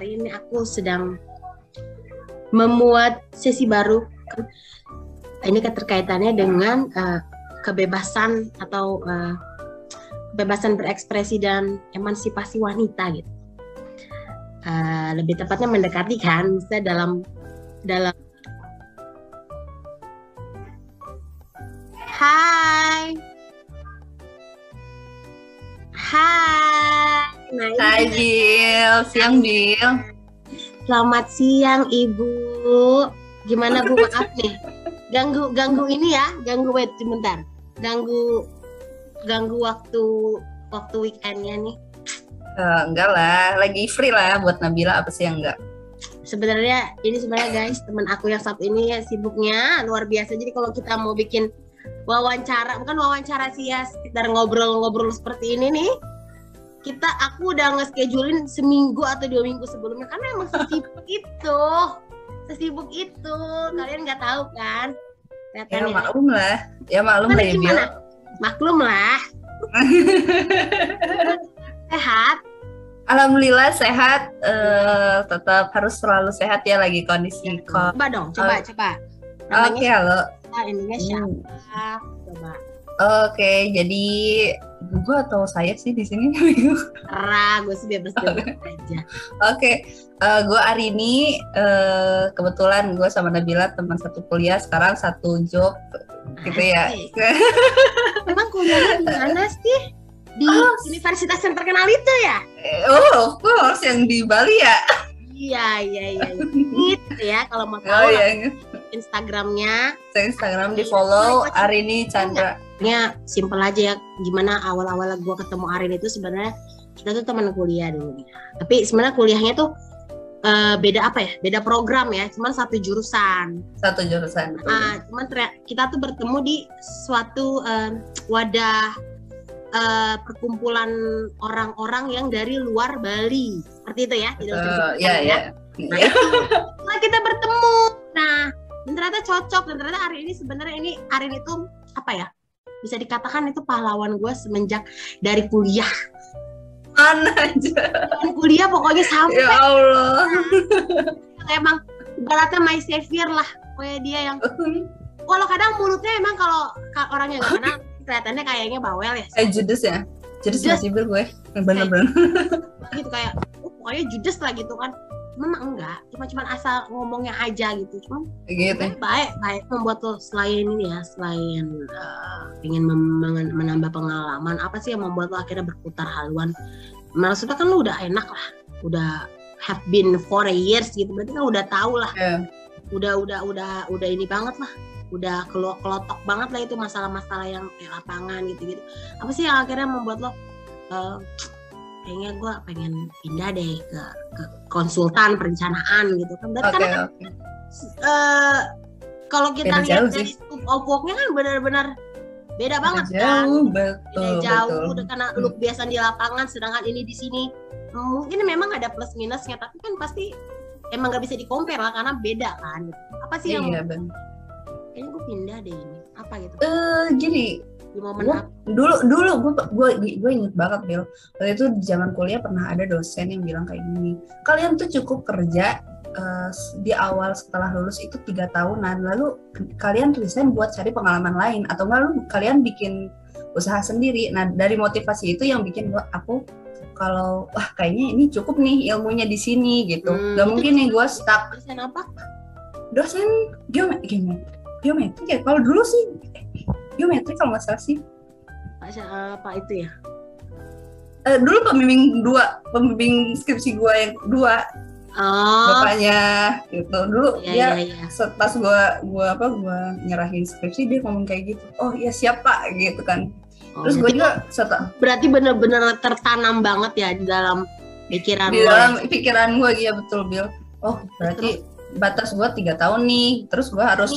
hari ini aku sedang memuat sesi baru. Ini keterkaitannya dengan kebebasan atau kebebasan berekspresi dan emansipasi wanita gitu. Lebih tepatnya mendekati kan, misalnya dalam Hai. Hai Bill, siang Bill. Selamat siang Ibu. Gimana Bu? Maaf nih. Ganggu ini ya, wait sebentar. Ganggu waktu weekendnya nih. Enggak lah, lagi free lah buat Nabila, apa sih yang enggak? Sebenarnya guys, teman aku yang satu ini ya sibuknya luar biasa. Jadi kalau kita mau bikin bukan wawancara sih ya, sekitar ngobrol-ngobrol seperti ini nih, aku udah nge-schedulein seminggu atau 2 minggu sebelumnya karena emang sesibuk itu kalian nggak tahu kan? Ya maklum lah ya Bill. Maklum lah. Sehat? Alhamdulillah sehat, tetap harus selalu sehat ya, lagi kondisi Coba. Oke, halo. Ininya siapa? Coba. Oke, jadi gue atau saya sih di sini? Gue sih bebas aja. Oke, gue Arini, kebetulan gue sama Nabila teman satu kuliah, sekarang satu job, gitu ya. Emang kuliahnya di mana sih? Di universitas yang terkenal itu ya? Of course, yang di Bali ya? Iya. Gitu ya, kalau mau tahu Instagramnya. Instagram di follow Arini Chandra. Ya simple aja ya, gimana awal-awal gue ketemu Arini itu sebenarnya kita tuh teman kuliah dulu. Tapi sebenarnya kuliahnya tuh beda program ya, cuman satu jurusan. Cuman kita tuh bertemu di suatu wadah perkumpulan orang-orang yang dari luar Bali, seperti itu ya. Nah itu kita bertemu. Nah dan ternyata cocok, dan ternyata Arini itu apa ya, bisa dikatakan itu pahlawan gue semenjak dari kuliah. Mana aja dari kuliah pokoknya sampai ya Allah. Emang ibaratnya my savior lah, pokoknya dia yang kalau kadang mulutnya emang kalau orangnya nggak kenal kelihatannya kayaknya bawel ya. Judes masih gue bener-bener gitu, kayak pokoknya judes lah gitu kan. Memang enggak, cuma asal ngomongnya aja gitu. Cuman gitu. Baik membuat lo selain ingin menambah pengalaman, apa sih yang membuat lo akhirnya berputar haluan? Maksudnya kan lo udah enak lah, udah have been for a years gitu, berarti kan udah tahu lah. Udah ini banget lah, udah kelotok banget lah itu masalah-masalah yang kayak lapangan gitu. Apa sih yang akhirnya membuat lo kayaknya gue pengen pindah deh ke konsultan perencanaan gitu kan. Berarti kalau kita lihat dari scope of work-nya kan benar-benar beda banget jauh, kan. Betul. Udah karena lu kebiasaan di lapangan, sedangkan ini di sini mungkin memang ada plus minusnya, tapi kan pasti emang nggak bisa di-compare lah karena beda kan. Apa sih yang kayaknya gue pindah deh ini apa gitu? Gini. Di momen dulu gue inget banget Bill, waktu itu di zaman kuliah pernah ada dosen yang bilang kayak gini, kalian tuh cukup kerja di awal setelah lulus itu 3 tahunan, lalu kalian resign buat cari pengalaman lain, atau lalu kalian bikin usaha sendiri. Nah dari motivasi itu yang bikin aku kalau kayaknya ini cukup nih ilmunya di sini gitu, gak mungkin nih gue stuck. Dosen apa? Dosen geometri ya, kalau dulu sih geometri kalau nggak salah sih. Apa itu ya? Dulu pembimbing skripsi gue yang 2, bapaknya gitu. Dulu pas gue nyerahin skripsi, dia ngomong kayak gitu. Oh ya siap Pak gitu kan. Terus gue juga berarti benar-benar tertanam banget ya di dalam pikiran gue. Di dalam pikiran gue, iya betul Bill. Oh berarti batas gue 3 tahun nih, terus gue harus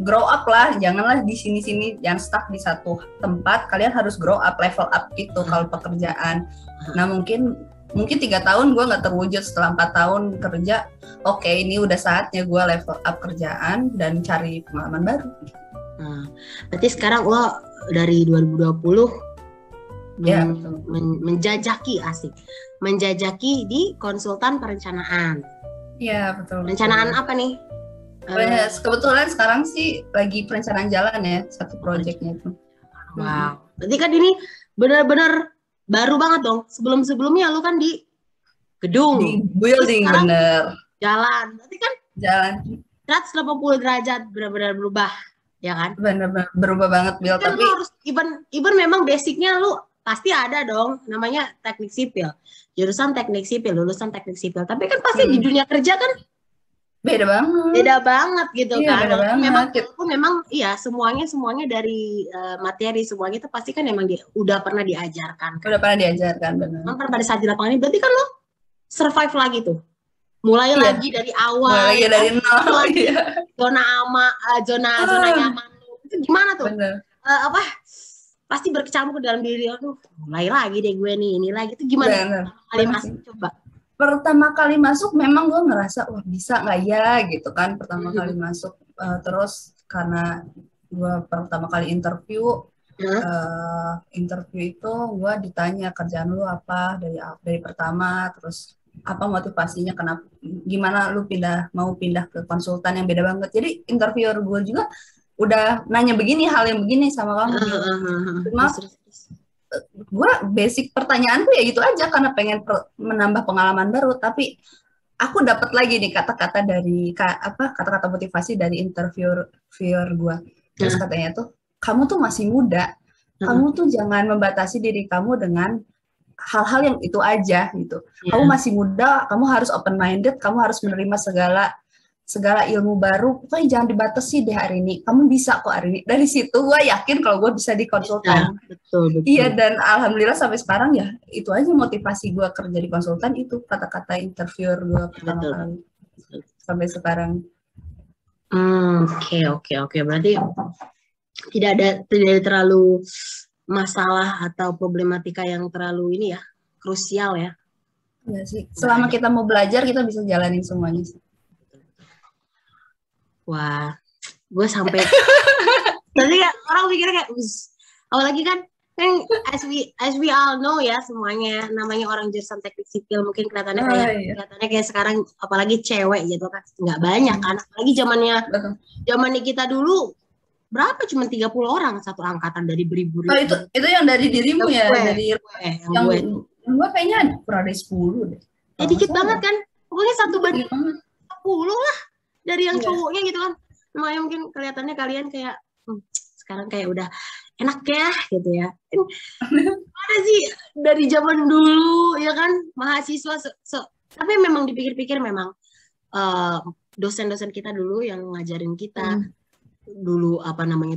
grow up lah, janganlah di sini jangan stuck di satu tempat, kalian harus grow up, level up gitu kalau pekerjaan. Nah mungkin 3 tahun gue nggak terwujud, setelah 4 tahun kerja, oke, ini udah saatnya gue level up kerjaan dan cari pengalaman baru. Berarti sekarang lo dari 2020 Ya, betul. Menjajaki asik. Menjajaki di konsultan perencanaan. Iya, betul. Perencanaan apa nih? Kebetulan sekarang sih lagi perencanaan jalan ya, satu proyeknya itu. Wow. Berarti kan ini benar-benar baru banget dong. Sebelum-sebelumnya lu kan di gedung. Di building, bener. Jalan. Berarti kan jalan 180 derajat benar-benar berubah, ya kan? Benar-benar berubah banget, Bill. Kan Tapi lu harus even memang basicnya lu pasti ada dong, namanya teknik sipil. Jurusan teknik sipil, lulusan teknik sipil. Tapi kan pasti di dunia kerja kan beda banget gitu kan. Memang iya semuanya dari materi semuanya itu pasti kan memang udah pernah diajarkan. Udah pernah diajarkan, benar. Pada saat di lapangan ini berarti kan lo survive lagi tuh. Mulai lagi dari awal. Mulai dari nol. Zona nyaman. Itu gimana tuh? Pasti berkecamuk ke dalam diri. Aduh, mulai lagi deh gue nih, ini lagi. Itu gimana? Coba. Pertama kali masuk memang gue ngerasa wah bisa nggak ya gitu kan pertama kali masuk, terus karena gue pertama kali interview itu gue ditanya kerjaan lu apa dari pertama, terus apa motivasinya, kenapa, gimana lu mau pindah ke konsultan yang beda banget. Jadi interviewer gue juga udah nanya hal yang begini sama kamu. Cuma gue basic pertanyaanku ya gitu aja karena pengen menambah pengalaman baru. Tapi aku dapat lagi nih kata-kata dari kata-kata motivasi dari interviewer gue. Terus katanya tuh, kamu tuh masih muda, kamu tuh jangan membatasi diri kamu dengan hal-hal yang itu aja gitu. Kamu masih muda, kamu harus open minded, kamu harus menerima segala ilmu baru, pokoknya jangan dibatasi deh hari ini. Kamu bisa kok hari ini. Dari situ gue yakin kalau gue bisa di konsultan. Betul. Iya, dan alhamdulillah sampai sekarang ya itu aja motivasi gue kerja di konsultan, itu kata-kata interviewer gue pertama kali sampai sekarang. Oke. Berarti tidak ada terlalu masalah atau problematika yang terlalu ini ya, krusial ya. Iya sih. Selama kita mau belajar kita bisa jalanin semuanya sih. Wah, gue sampai tadi kan orang pikirnya kayak apalagi kan as we all know ya, semuanya namanya orang jurusan teknik sipil mungkin kelihatannya kayak sekarang apalagi cewek gitu kan nggak banyak kan, apalagi zamannya kita dulu berapa, cuma 30 orang satu angkatan dari beribu-ribu. Itu yang dari dirimu ya, yang gue kayaknya kurang dari 10 deh. Dikit banget kan, pokoknya 1 banding 10 lah dari yang cowoknya gitu kan. Makanya mungkin kelihatannya kalian kayak sekarang kayak udah enak ya gitu ya. Ada sih dari zaman dulu ya kan, mahasiswa tapi memang dipikir-pikir memang dosen-dosen kita dulu yang ngajarin kita dulu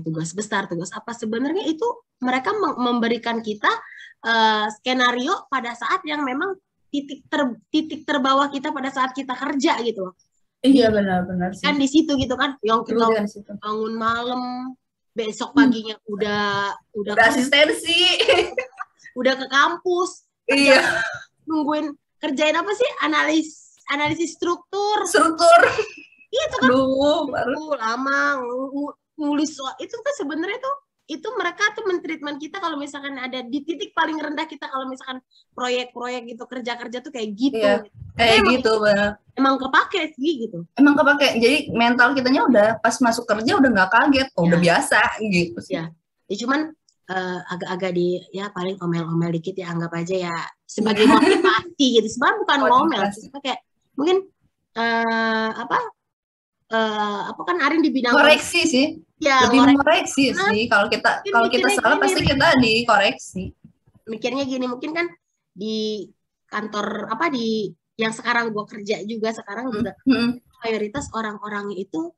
tugas besar, tugas apa, sebenarnya itu mereka memberikan kita skenario pada saat yang memang titik terbawah kita pada saat kita kerja gitu loh. Iya benar sih. Kan di situ gitu kan, yang kita bangun malam, besok paginya udah asistensi, udah ke kampus, nungguin kerjain apa sih, analisis struktur. Iya itu kan, lama nulis itu kan sebenarnya tuh itu mereka tuh mentreatment kita kalau misalkan ada di titik paling rendah kita, kalau misalkan proyek-proyek gitu, kerja-kerja tuh kayak gitu. Iya, kayak gitu benar. Emang kepake sih gitu. Emang kepake. Jadi mental kitanya udah pas masuk kerja udah nggak kaget, udah biasa gitu sih. Ya cuman agak-agak paling omel-omel dikit ya, anggap aja ya sebagai motivasi gitu. Sebenarnya bukan ngomel, kayak mungkin apa kan Arin di bidang koreksi sih. Ya, lebih mengoreksi sih. Kalau kita salah pasti kita dikoreksi. Mikirnya gini, mungkin kan di kantor di yang sekarang gue kerja juga sekarang juga mayoritas orang-orang itu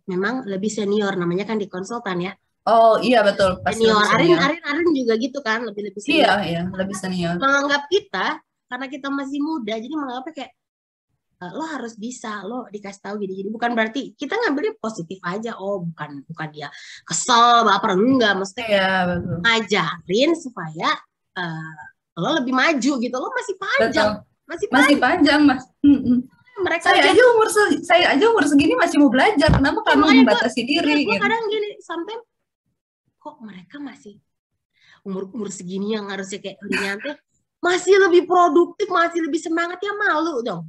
memang lebih senior, namanya kan di konsultan ya. Oh iya betul. Senior. Arin juga gitu kan, lebih senior. Iya lebih senior. Menganggap kita karena kita masih muda, jadi menganggapnya kayak lo harus bisa, lo dikasih tahu gini. Jadi bukan berarti kita ngambilnya positif aja. Oh bukan dia kesel baper, enggak, maksudnya ngajarin supaya lo lebih maju gitu. Lo masih panjang, masih panjang mas. Saya aja umur segini masih mau belajar. Kenapa kamu membatasi diri? Gue kadang gini, sometimes kok mereka masih umur segini yang harusnya kayak Lilian teh masih lebih produktif, masih lebih semangat, ya malu dong.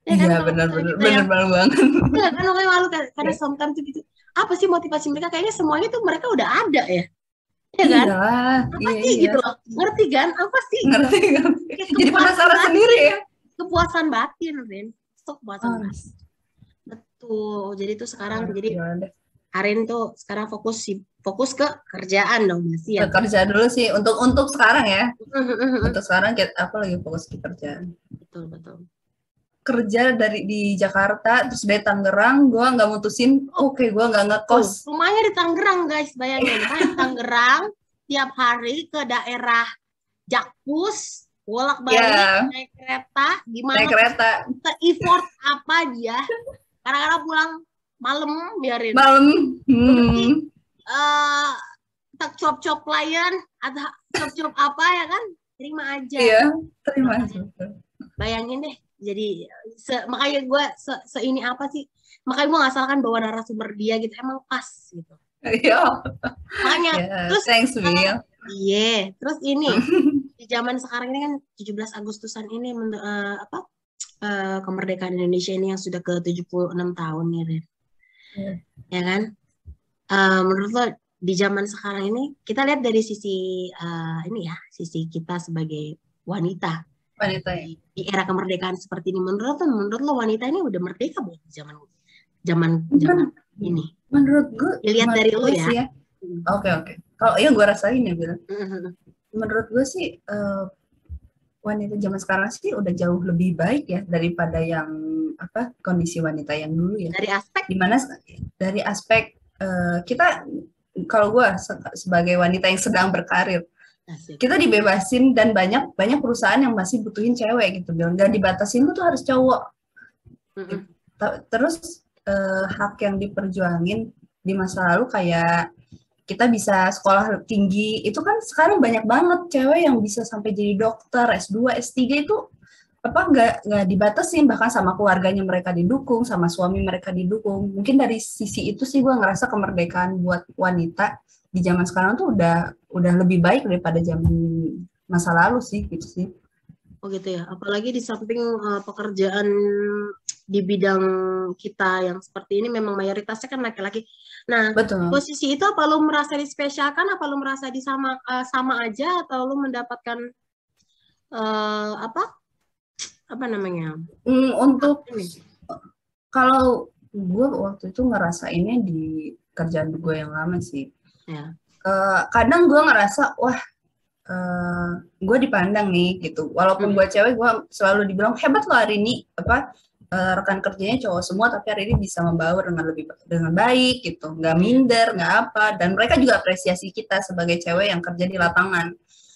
Ya kan, Iya kalau benar misalnya benar kita benar yang banget. ya kan orang malu kan, karena Iya. sometimes tuh gitu. Apa sih motivasi mereka? Kayaknya semuanya tuh mereka udah ada ya. Ya kan? Iyalah, Apa iya sih iya. gitu loh. Ngerti kan? Apa sih gitu. Ngerti ngerti. Kayak Jadi kepuasan penasaran sendiri batin. ya. Kepuasan batin, Rin. Itu kepuasan Oh, batin. Betul. Jadi tuh sekarang jadi ya udah. Arin tuh sekarang fokus ke kerjaan dong, masih ya. Kerja dulu sih untuk sekarang ya. Untuk sekarang aku lagi fokus di kerjaan. Betul betul. Kerja di Jakarta terus dari Tangerang, gue nggak mutusin oke gue nggak ngekos. Rumahnya di Tangerang guys, bayangin. Rumahnya di Tangerang, tiap hari ke daerah Jakpus, bolak-balik naik kereta, gimana? Naik kereta. Effort apa dia? Kadang-kadang pulang malam biarin. Malam. Cop-cop klien atau cop-cop apa ya kan? Terima aja. Iya, terima aja. Bayangin deh. Jadi makanya gue ini apa sih? Makanya gue nggak salah kan bawa narasumber dia gitu, emang pas gitu. Iya. Makanya terus thanks Will. Iya, terus ini di zaman sekarang ini kan 17 Agustusan ini kemerdekaan Indonesia ini yang sudah ke 76 tahun ya, Ren. Ya kan? Menurut lo di zaman sekarang ini kita lihat dari sisi sisi kita sebagai wanita ya. Di era kemerdekaan seperti ini, menurut lo wanita ini udah merdeka belum zaman ini? Menurut gue lihat dari lo ya. Oke. Kalau yang gue rasain ya Bill. Menurut gue sih wanita zaman sekarang sih udah jauh lebih baik ya daripada yang kondisi wanita yang dulu ya. Dari aspek dimana dari aspek kita, kalau gue sebagai wanita yang sedang berkarir, kita dibebasin dan banyak perusahaan yang masih butuhin cewek gitu, nggak dibatasin tuh harus cowok. Terus hak yang diperjuangin di masa lalu kayak kita bisa sekolah tinggi, itu kan sekarang banyak banget cewek yang bisa sampai jadi dokter, S2, S3 itu nggak dibatasin, bahkan sama keluarganya mereka didukung, sama suami mereka didukung. Mungkin dari sisi itu sih gue ngerasa kemerdekaan buat wanita di zaman sekarang tuh udah lebih baik daripada zaman masa lalu sih gitu sih. Oh gitu ya, apalagi di samping pekerjaan di bidang kita yang seperti ini memang mayoritasnya kan laki-laki. Nah, betul. Posisi itu apa lu merasa dispesialkan, apa lu merasa sama aja, atau lu mendapatkan apa namanya? Untuk kalau gue waktu itu ngerasainnya di kerjaan gue yang lama sih. Ya. Kadang gue ngerasa wah gue dipandang nih gitu, walaupun gue cewek, gue selalu dibilang hebat lo hari ini, rekan kerjanya cowok semua tapi hari ini bisa membaur dengan baik gitu, nggak minder, nggak apa, dan mereka juga apresiasi kita sebagai cewek yang kerja di lapangan.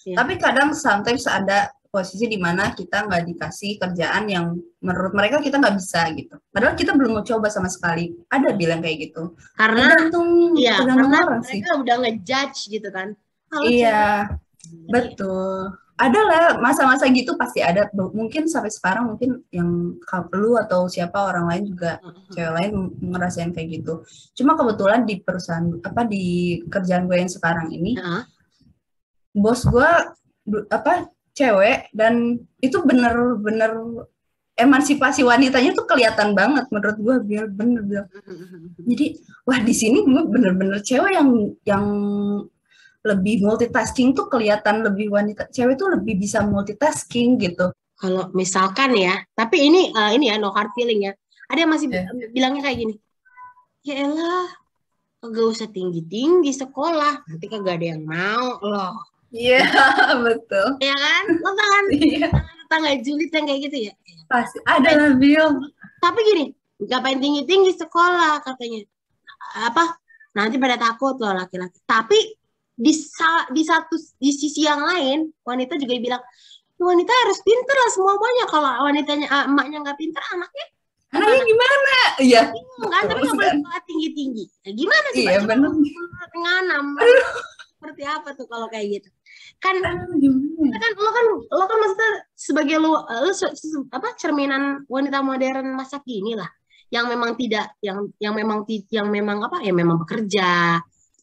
Tapi kadang sometimes ada posisi di mana kita nggak dikasih kerjaan yang menurut mereka kita nggak bisa gitu, padahal kita belum mau coba sama sekali. Ada bilang kayak gitu karena orang mereka sih udah ngejudge gitu kan. Iya betul, ada lah masa-masa gitu, pasti ada. Mungkin sampai sekarang mungkin yang lu atau siapa orang lain juga cewek lain ngerasain kayak gitu. Cuma kebetulan di perusahaan di kerjaan gue yang sekarang ini, bos gue cewek, dan itu bener-bener emansipasi wanitanya tuh kelihatan banget menurut gue, bener. Jadi wah di sini gue bener-bener cewek yang lebih multitasking tuh kelihatan lebih wanita. Cewek tuh lebih bisa multitasking gitu. Kalau misalkan ya, tapi ini ya no hard feeling ya. Ada yang masih bilangnya kayak gini. Ya elah, gak usah tinggi-tinggi sekolah, nanti kagak ada yang mau loh. Iya, betul. Iya kan? Lo kan tetangga julid yang kayak gitu ya? Pasti ada lah, Bill. Tapi gini, ngapain tinggi-tinggi sekolah katanya. Nanti pada takut loh laki-laki. Tapi di sisi yang lain, wanita juga bilang, wanita harus pintar lah semuanya. Kalau wanitanya emaknya nggak pintar, anaknya gimana? Iya. Kan, tapi nggak boleh sekolah tinggi-tinggi. Gimana sih? Iya, benar. Nganam. Seperti apa tuh kalau kayak gitu? Kan lo kan maksudnya sebagai lo cerminan wanita modern masa kini lah, yang memang tidak yang memang bekerja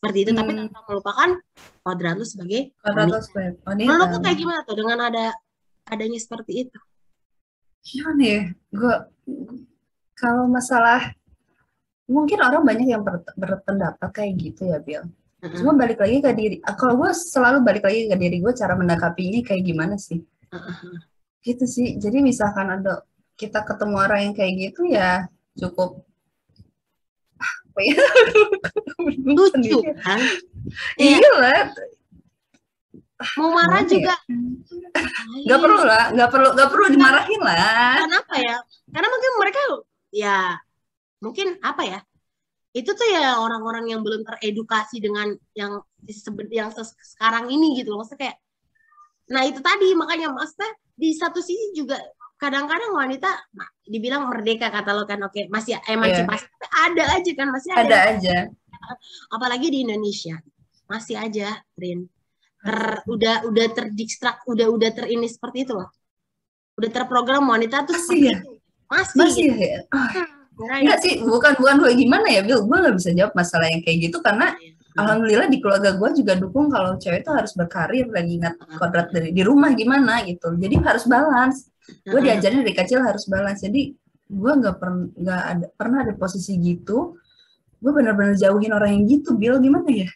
seperti itu, tapi tanpa melupakan kodrat lu sebagai Kodrat wanita. wanita. Menurut lu kayak gimana tuh dengan adanya seperti itu? Gimana ya? Gue kalau masalah mungkin orang banyak yang berpendapat kayak gitu ya, Bill. Cuma balik lagi ke diri. Kalau gue selalu balik lagi ke diri gue, cara menanggapinya kayak gimana sih? Gitu sih. Jadi misalkan ada kita ketemu orang yang kayak gitu ya cukup apa ya? Lucu kan? Iya lah. Mau marah juga nggak perlu dimarahin lah. Kenapa ya? Karena mungkin mereka ya mungkin apa ya? Itu tuh ya orang-orang yang belum teredukasi dengan yang sekarang ini gitu loh. Maksudnya kayak, nah itu tadi makanya maksudnya di satu sisi juga kadang-kadang wanita dibilang merdeka kata lo kan, oke masih emansipasi, tapi ada aja kan, masih ada aja. Apalagi di Indonesia masih aja, Rin, udah terdistrak, udah terini seperti itu loh, udah terprogram wanita tuh seperti itu. Masih ya? Enggak sih, bukan gue gimana ya, Bill, gue nggak bisa jawab masalah yang kayak gitu karena alhamdulillah di keluarga gue juga dukung kalau cewek itu harus berkarir dan ingat kodrat dari di rumah gimana gitu, jadi harus balance. Gue diajarin dari kecil harus balance, jadi gue nggak pernah ada posisi gitu. Gue benar-benar jauhin orang yang gitu, Bill, gimana ya?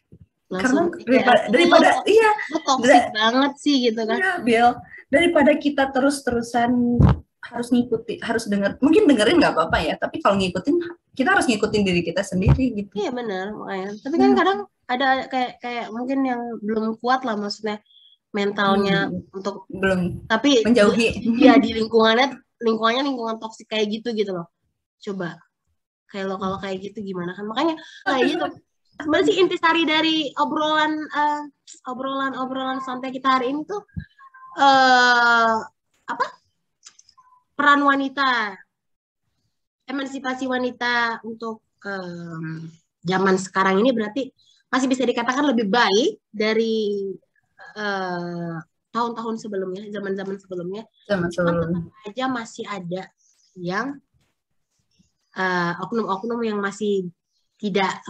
Karena daripada iya toksik banget sih gitu kan. Iya, Bill, daripada kita terus-terusan harus ngikutin, harus mungkin dengerin nggak apa-apa ya, tapi kalau ngikutin kita harus ngikutin diri kita sendiri gitu. Iya benar, makanya. Tapi kan kadang ada kayak mungkin yang belum kuat lah, maksudnya mentalnya untuk belum, tapi menjauhi. Iya di lingkungan toksik kayak gitu loh. Coba kayak lo kalau kayak gitu gimana kan, makanya kayak gitu. Sebenarnya sih intisari dari obrolan santai kita hari ini tuh peran wanita, emansipasi wanita untuk zaman sekarang ini berarti masih bisa dikatakan lebih baik dari tahun-tahun sebelumnya, zaman-zaman sebelumnya. Tetap aja masih ada yang oknum-oknum yang masih tidak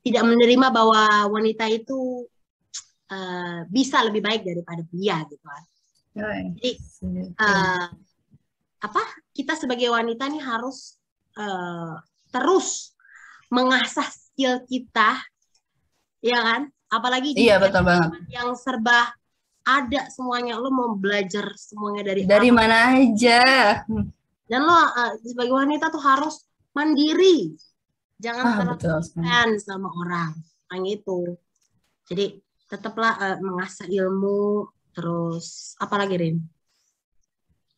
menerima bahwa wanita itu bisa lebih baik daripada pria gitu kan. Jadi kita sebagai wanita nih harus terus mengasah skill kita, ya kan? Apalagi di betul banget. Yang serba ada semuanya, lo mau belajar semuanya dari mana aja. Dan lo sebagai wanita tuh harus mandiri, jangan tertekan sama orang, kayak itu. Jadi tetaplah mengasah ilmu, terus apalagi Rin?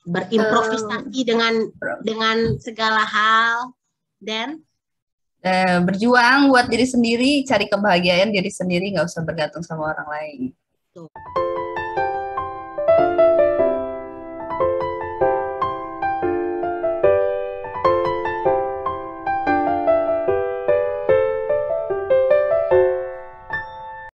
Berimprovisasi dengan segala hal dan berjuang buat diri sendiri, cari kebahagiaan diri sendiri, nggak usah bergantung sama orang lain. Tuh.